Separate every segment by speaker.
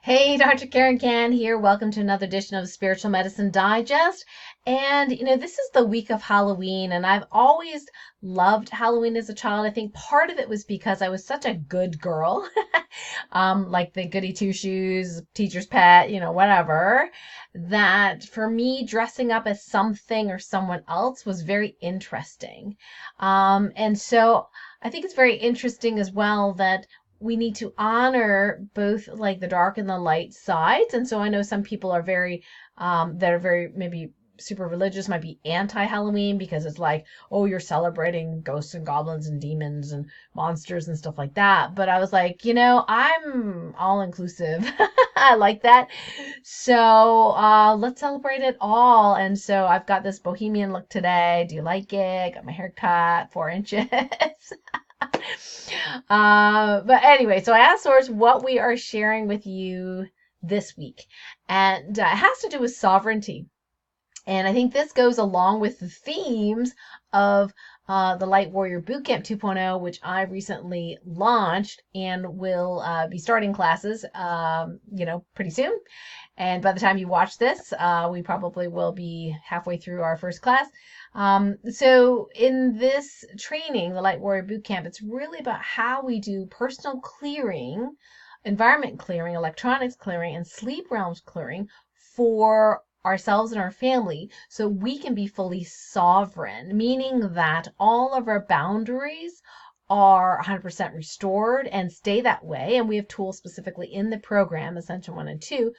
Speaker 1: Hey, Dr. Karen Can here. Welcome to another edition of Spiritual Medicine Digest. And, this is the week of Halloween, and I've always loved Halloween as a child. I think part of it was because I was such a good girl, like the goody two shoes, teacher's pet, whatever, that for me, dressing up as something or someone else was very interesting. And so I think it's very interesting as well that we need to honor both like the dark and the light sides. And so I know some people are very, that are very maybe super religious, might be anti-Halloween because it's like, oh, you're celebrating ghosts and goblins and demons and monsters and stuff like that. But I was like, I'm all inclusive. I like that. So let's celebrate it all. And so I've got this bohemian look today. Do you like it? Got my hair cut 4 inches. But anyway, so I asked Source what we are sharing with you this week. And it has to do with sovereignty. And I think this goes along with the themes of the Light Warrior Bootcamp 2.0, which I recently launched and will be starting classes, pretty soon. And by the time you watch this, we probably will be halfway through our first class. So in this training, the Light Warrior Bootcamp, it's really about how we do personal clearing, environment clearing, electronics clearing, and sleep realms clearing for ourselves and our family so we can be fully sovereign, meaning that all of our boundaries are 100% restored and stay that way. And we have tools specifically in the program, Ascension 1 and 2,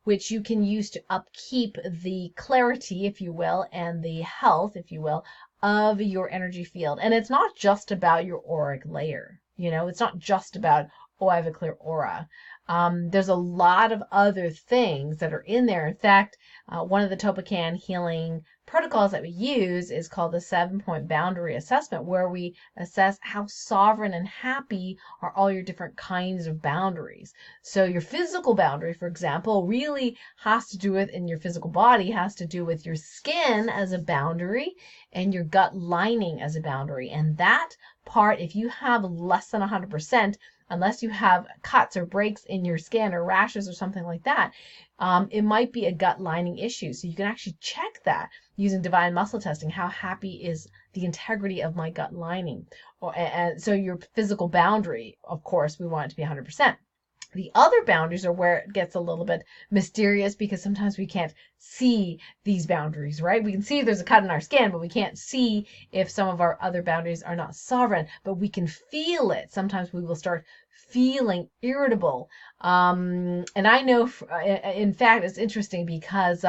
Speaker 1: which you can use to upkeep the clarity, if you will, and the health, if you will, of your energy field. And it's not just about your auric layer. It's not just about, oh, I have a clear aura. There's a lot of other things that are in there. In fact, one of the TOLPAKAN Healing protocols that we use is called the 7-point boundary assessment, where we assess how sovereign and happy are all your different kinds of boundaries. So your physical boundary, for example, really has to do with, in your physical body, has to do with your skin as a boundary and your gut lining as a boundary. And that part, if you have less than 100%, unless you have cuts or breaks in your skin or rashes or something like that, it might be a gut lining issue. So you can actually check that using divine muscle testing. How happy is the integrity of my gut lining? And so your physical boundary, of course, we want it to be 100%. The other boundaries are where it gets a little bit mysterious because sometimes we can't see these boundaries, right? We can see if there's a cut in our skin, but we can't see if some of our other boundaries are not sovereign, but we can feel it. Sometimes we will start feeling irritable. And I know, in fact, it's interesting because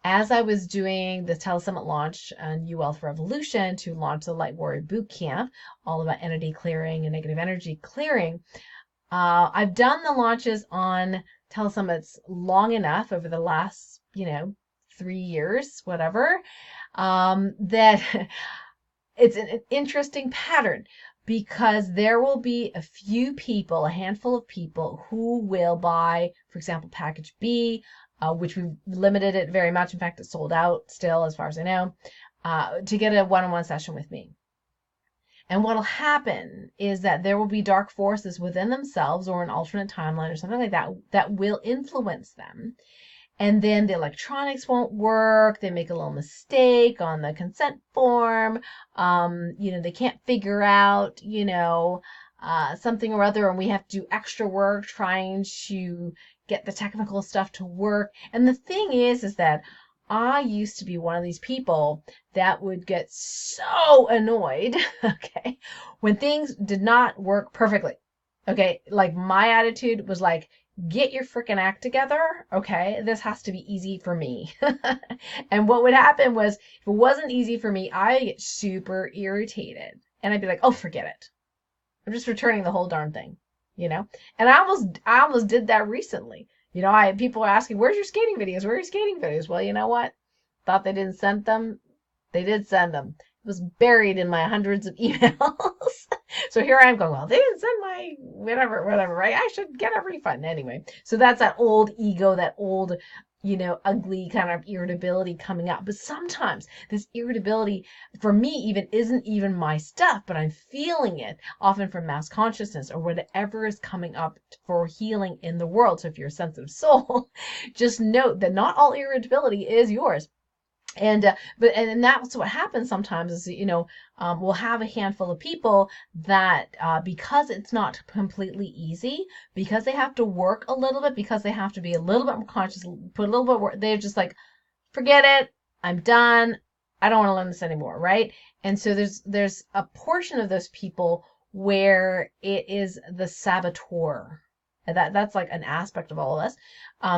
Speaker 1: as I was doing the Telesummit launch on UWealth Revolution to launch the Light Warrior Bootcamp, all about entity clearing and negative energy clearing, I've done the launches on telesummits long enough over the last, 3 years, whatever, that it's an interesting pattern because there will be a few people, a handful of people who will buy, for example, package B, which we've limited it very much. In fact, it's sold out still, as far as I know, to get a one-on-one session with me. And what'll happen is that there will be dark forces within themselves or an alternate timeline or something like that that will influence them. And then the electronics won't work. They make a little mistake on the consent form. They can't figure out, something or other, and we have to do extra work trying to get the technical stuff to work. And the thing is that I used to be one of these people that would get so annoyed, okay, when things did not work perfectly. Okay, like my attitude was like, get your freaking act together. Okay, this has to be easy for me. And what would happen was, if it wasn't easy for me, I get super irritated. And I'd be like, oh, forget it. I'm just returning the whole darn thing, And I almost did that recently. People are asking, where's your skating videos? Where are your skating videos? Well, you know what? Thought they didn't send them. They did send them. It was buried in my hundreds of emails. So here I am going, well, they didn't send my whatever, right? I should get a refund anyway. So that's that old ego, that old, ugly kind of irritability coming up. But sometimes this irritability for me even isn't even my stuff, but I'm feeling it often from mass consciousness or whatever is coming up for healing in the world. So if you're a sensitive soul, just note that not all irritability is yours. And that's what happens sometimes is, we'll have a handful of people that because it's not completely easy, because they have to work a little bit, because they have to be a little bit more conscious, put a little bit work, they're just like, forget it, I'm done, I don't want to learn this anymore, right? And so there's a portion of those people where it is the saboteur. That's like an aspect of all of us.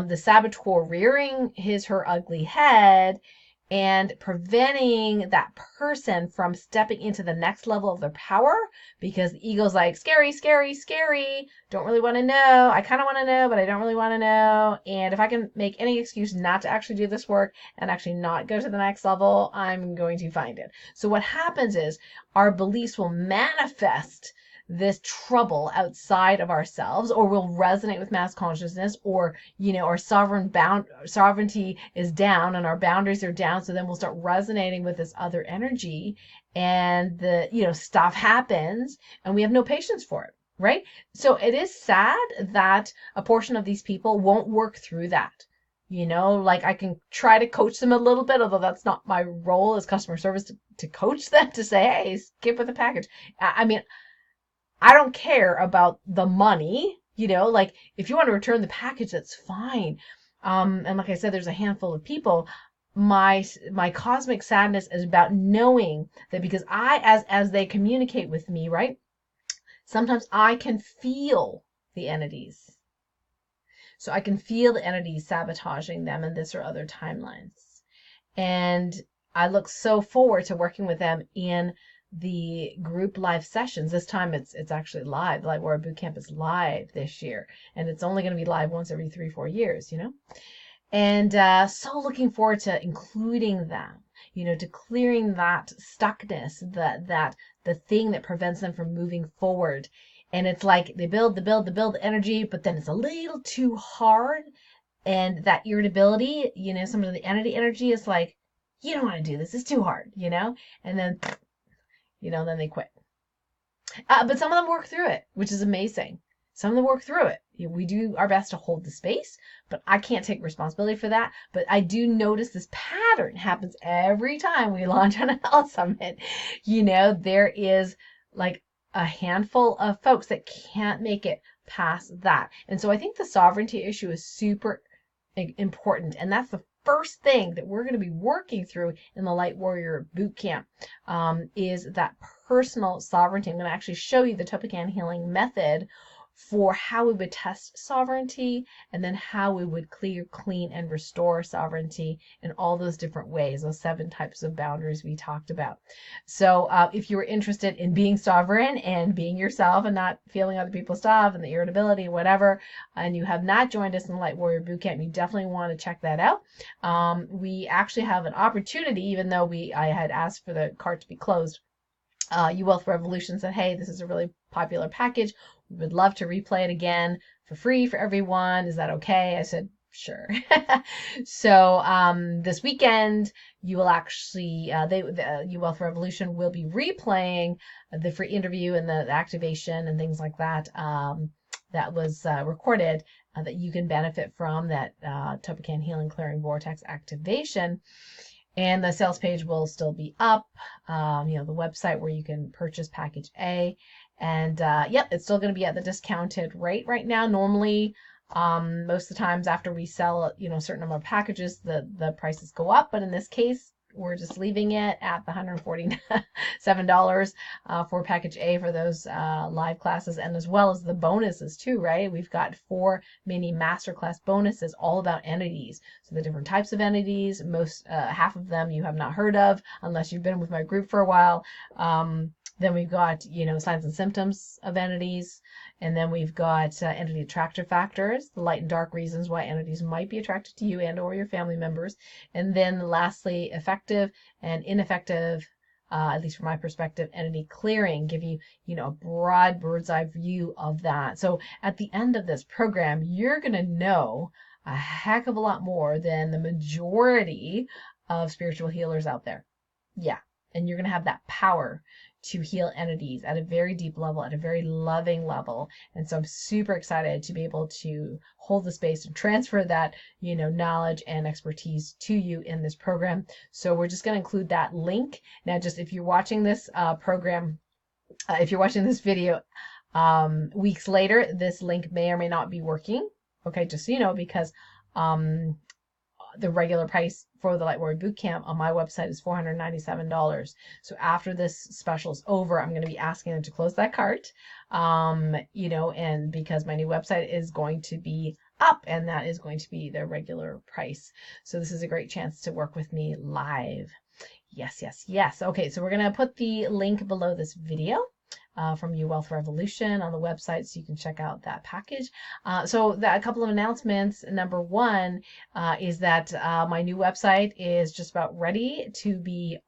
Speaker 1: The saboteur rearing her ugly head and preventing that person from stepping into the next level of their power, because the ego's like, scary, scary, scary. Don't really want to know. I kind of want to know, but I don't really want to know. And if I can make any excuse not to actually do this work and actually not go to the next level, I'm going to find it. So what happens is our beliefs will manifest this trouble outside of ourselves, or will resonate with mass consciousness, or our sovereignty is down and our boundaries are down, so then we'll start resonating with this other energy, and the stuff happens and we have no patience for it, right? So it is sad that a portion of these people won't work through that. Like I can try to coach them a little bit, although that's not my role as customer service to coach them, to say, hey, skip with the package. I mean, I don't care about the money, like if you want to return the package, that's fine. And like I said, there's a handful of people. My cosmic sadness is about knowing that, because as they communicate with me, right? Sometimes I can feel the entities. So I can feel the entities sabotaging them in this or other timelines. And I look so forward to working with them in the group live sessions. This time it's actually live. The Light Warrior Bootcamp is live this year, and it's only going to be live once every 3-4 years, And so looking forward to including them, to clearing that stuckness, that the thing that prevents them from moving forward. And it's like they build the energy, but then it's a little too hard. And that irritability, some of the entity energy is like, you don't want to do this. It's too hard, and then then they quit. But some of them work through it, which is amazing. Some of them work through it. We do our best to hold the space, but I can't take responsibility for that. But I do notice this pattern happens every time we launch on a health summit. There is like a handful of folks that can't make it past that. And so I think the sovereignty issue is super important. And that's the first thing that we're going to be working through in the Light Warrior Bootcamp, is that personal sovereignty. I'm going to actually show you the TOLPAKAN Healing method for how we would test sovereignty, and then how we would clear, clean, and restore sovereignty in all those different ways, those 7 types of boundaries we talked about. So if you were interested in being sovereign and being yourself and not feeling other people's stuff and the irritability, whatever, and you have not joined us in the Light Warrior Bootcamp, you definitely want to check that out. We actually have an opportunity, even though I had asked for the cart to be closed. Wealth Revolution said, hey, this is a really popular package. We would love to replay it again for free for everyone. Is that okay? I said, sure. So this weekend, you will actually, Wealth Revolution will be replaying the free interview and the activation and things like that, that was recorded, that you can benefit from, that TOLPAKAN Healing Clearing Vortex activation. And the sales page will still be up, the website where you can purchase package A. And yep, it's still going to be at the discounted rate right now. Normally, most of the times after we sell, a certain number of packages, the prices go up. But in this case, we're just leaving it at the $147 for package A for those live classes, and as well as the bonuses too, right? We've got 4 mini masterclass bonuses all about entities. So the different types of entities, most half of them you have not heard of unless you've been with my group for a while. Then we've got, signs and symptoms of entities. And then we've got entity attractor factors, the light and dark reasons why entities might be attracted to you and or your family members. And then lastly, effective and ineffective, at least from my perspective, entity clearing, give you, a broad bird's eye view of that. So at the end of this program, you're going to know a heck of a lot more than the majority of spiritual healers out there. Yeah. And you're going to have that power to heal entities at a very deep level, at a very loving level. And so I'm super excited to be able to hold the space and transfer that, knowledge and expertise to you in this program. So we're just going to include that link. Now, just if you're watching this if you're watching this video weeks later, this link may or may not be working. Okay, just so you know, because the regular price for the Light Warrior Bootcamp on my website is $497. So after this special is over, I'm going to be asking them to close that cart, and because my new website is going to be up, and that is going to be their regular price. So this is a great chance to work with me live. Yes, yes, yes. Okay, so we're going to put the link below this video. From You Wealth Revolution on the website, so you can check out that package. So a couple of announcements. Number one is that my new website is just about ready to be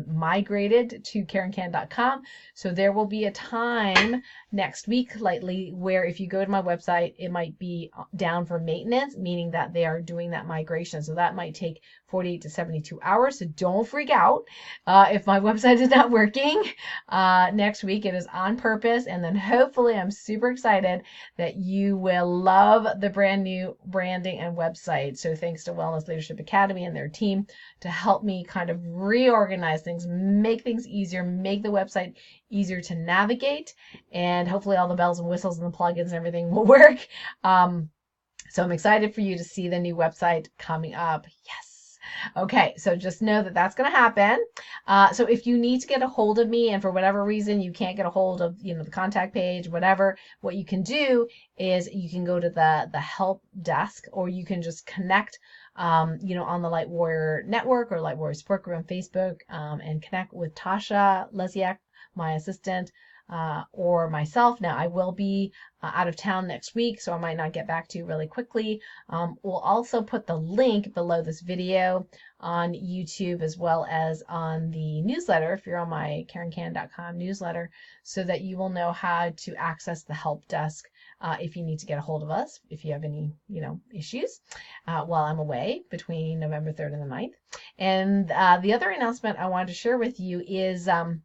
Speaker 1: migrated to KarenCan.com. So there will be a time next week, likely, where if you go to my website, it might be down for maintenance, meaning that they are doing that migration. So that might take 48 to 72 hours. So don't freak out if my website is not working next week. It is on purpose, and then hopefully I'm super excited that you will love the brand new branding and website. So thanks to Wellness Leadership Academy and their team to help me kind of reorganize things, make things easier, make the website easier to navigate, and hopefully all the bells and whistles and the plugins and everything will work. So I'm excited for you to see the new website coming up. Yes. Okay, so just know that that's going to happen. So if you need to get a hold of me and for whatever reason you can't get a hold of the contact page, whatever, what you can do is you can go to the help desk, or you can just connect on the Light Warrior Network or Light Warrior Support Group on Facebook, and connect with Tasha Lesiak, my assistant, or myself. Now, I will be out of town next week, so I might not get back to you really quickly. We'll also put the link below this video on YouTube as well as on the newsletter, if you're on my KarenCan.com newsletter, so that you will know how to access the help desk if you need to get a hold of us, if you have any, issues while I'm away between November 3rd and the 9th. And the other announcement I wanted to share with you is on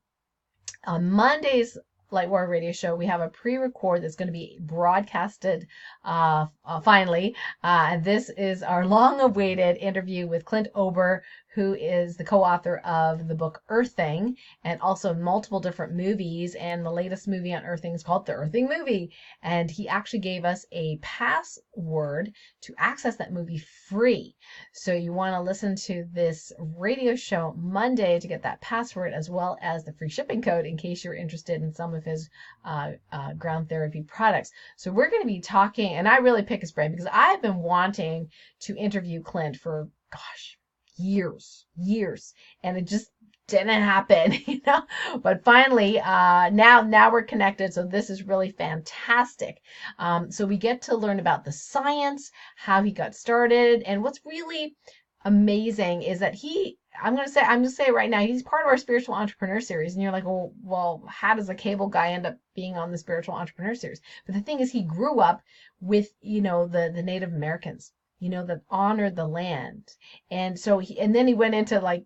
Speaker 1: Monday's Light Warrior Radio Show, we have a pre-record that's going to be broadcasted finally. This is our long-awaited interview with Clint Ober, who is the co-author of the book Earthing, and also multiple different movies. And the latest movie on Earthing is called The Earthing Movie. And he actually gave us a password to access that movie free. So you want to listen to this radio show Monday to get that password, as well as the free shipping code in case you're interested in some of his ground therapy products. So we're going to be talking, and I really pick his brain because I've been wanting to interview Clint for, years, and it just didn't happen, but finally, now we're connected. So this is really fantastic. So we get to learn about the science, how he got started. And what's really amazing is that I'm going to say right now, he's part of our spiritual entrepreneur series. And you're like, well, how does a cable guy end up being on the spiritual entrepreneur series? But the thing is, he grew up with, the Native Americans, that honored the land. And so then he went into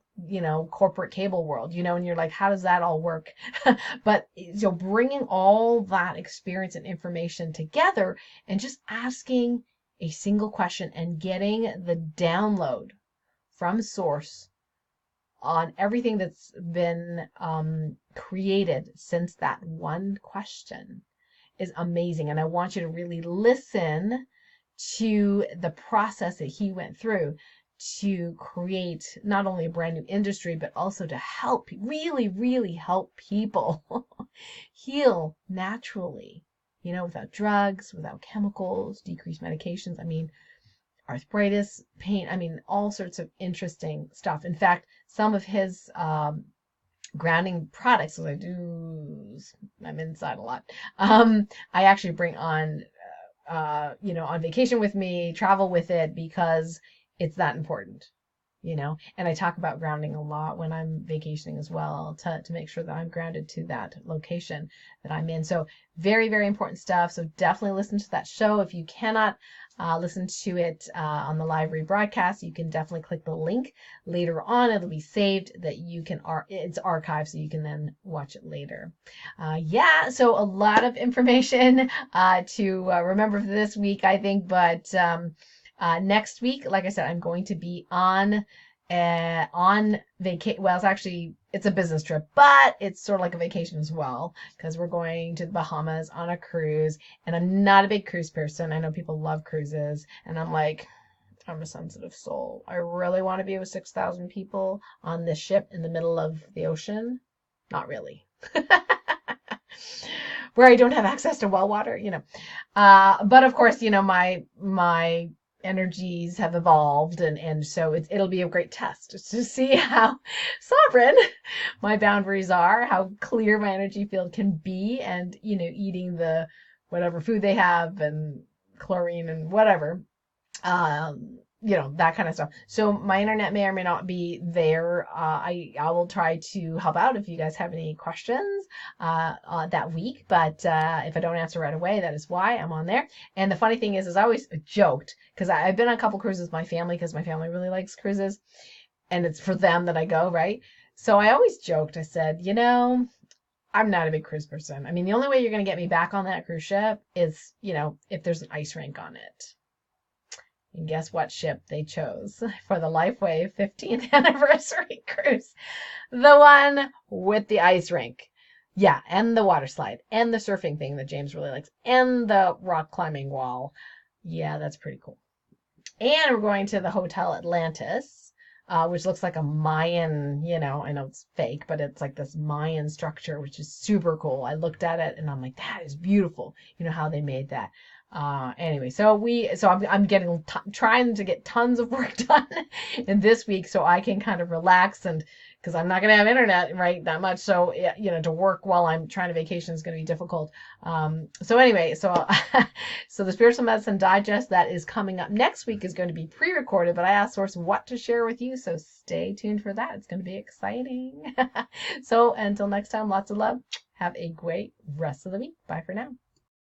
Speaker 1: corporate cable world, and you're like, how does that all work? But bringing all that experience and information together and just asking a single question and getting the download from source on everything that's been created since that one question is amazing. And I want you to really listen to the process that he went through to create not only a brand new industry, but also to help, really, really help people heal naturally, without drugs, without chemicals, decreased medications. Arthritis, pain, all sorts of interesting stuff. In fact, some of his grounding products, because I'm inside a lot, I actually bring on on vacation with me, travel with it, because it's that important. and I talk about grounding a lot when I'm vacationing as well to make sure that I'm grounded to that location that I'm in. So very, very important stuff. So definitely listen to that show. If you cannot listen to it on the live rebroadcast, you can definitely click the link later on. It'll be saved that you can, it's archived so you can then watch it later. So a lot of information to remember for this week, I think, but next week, like I said, I'm going to be on vacation. Well, it's a business trip, but it's sort of like a vacation as well, because we're going to the Bahamas on a cruise, and I'm not a big cruise person. I know people love cruises, and I'm a sensitive soul. I really want to be with 6,000 people on this ship in the middle of the ocean. Not really. Where I don't have access to well water, but of course, my energies have evolved, and so it'll be a great test to see how sovereign my boundaries are, how clear my energy field can be, and eating the whatever food they have and chlorine and whatever, that kind of stuff. So my internet may or may not be there. I will try to help out if you guys have any questions that week. But if I don't answer right away, that is why I'm on there. And the funny thing is I always joked, because I've been on a couple cruises with my family, because my family really likes cruises, and it's for them that I go, right? So I always joked. I said, I'm not a big cruise person. I mean, the only way you're going to get me back on that cruise ship is, if there's an ice rink on it. And guess what ship they chose for the LifeWave 15th anniversary cruise? The one with the ice rink. Yeah, and the water slide, and the surfing thing that James really likes, and the rock climbing wall. Yeah, that's pretty cool. And we're going to the Hotel Atlantis, which looks like a Mayan, I know it's fake, but it's like this Mayan structure, which is super cool. I looked at it and I'm like, that is beautiful. How they made that. Anyway, so I'm trying to get tons of work done in this week so I can kind of relax, and because I'm not going to have internet, right, that much. So, to work while I'm trying to vacation is going to be difficult. So the Spiritual Medicine Digest that is coming up next week is going to be pre-recorded, but I asked Source what to share with you. So stay tuned for that. It's going to be exciting. So until next time, lots of love. Have a great rest of the week. Bye for now.